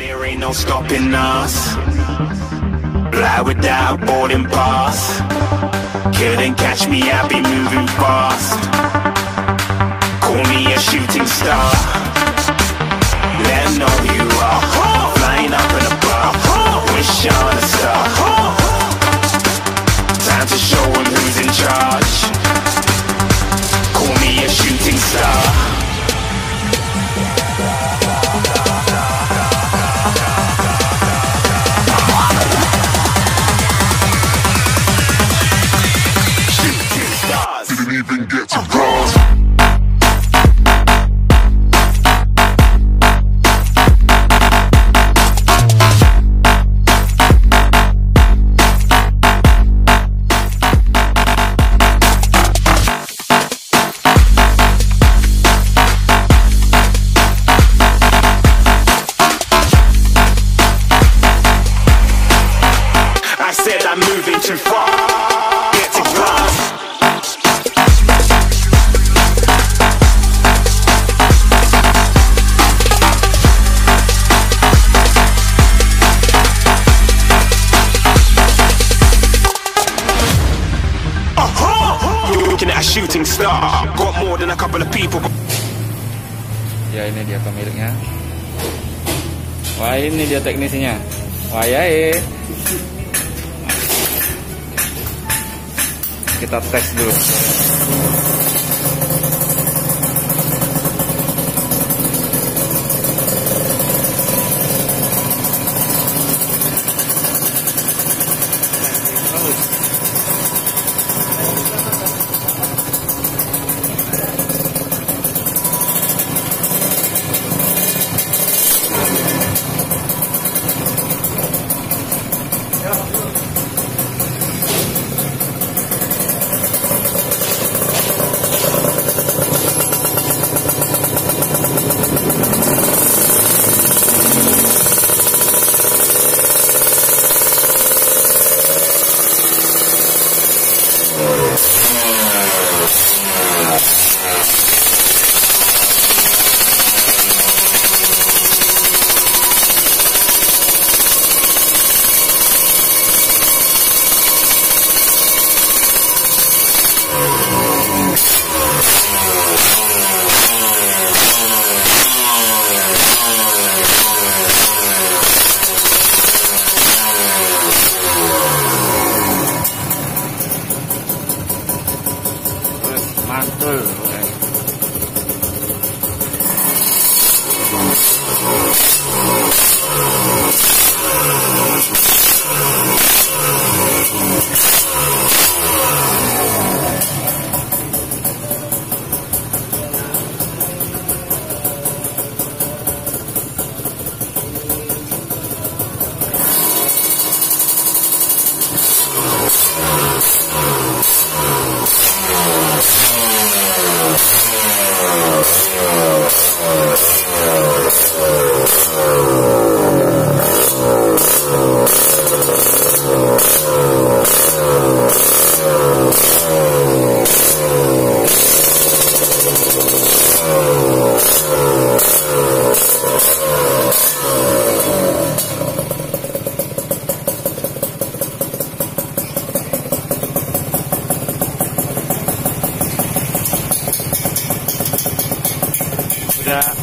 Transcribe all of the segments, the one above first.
There ain't no stopping us. Fly without a boarding pass. Couldn't catch me, I'll be moving fast. Call me a shooting star. Let 'em know who you are. Flying up in a bar. Wish on a star. Time to show 'em who's in charge. Call me a shooting star. Didn't even get to cross. I said I'm moving too far. Get to glass. Looking at a shooting star. Got more than a couple of people. Ya, ini dia pemiliknya. Wah, ini dia teknisinya. Wah, ya, kita tes dulu. Mantul.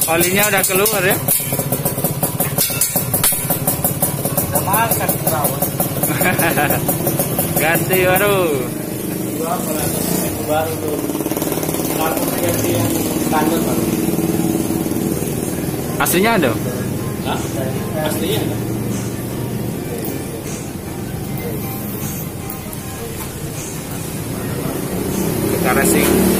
Olinya udah keluar ya? Udah makan perawat. Ganti baru. Baru tuh. Kalau ganti yang standar baru. Aslinya ada? Hah? Aslinya ada. Kita racing.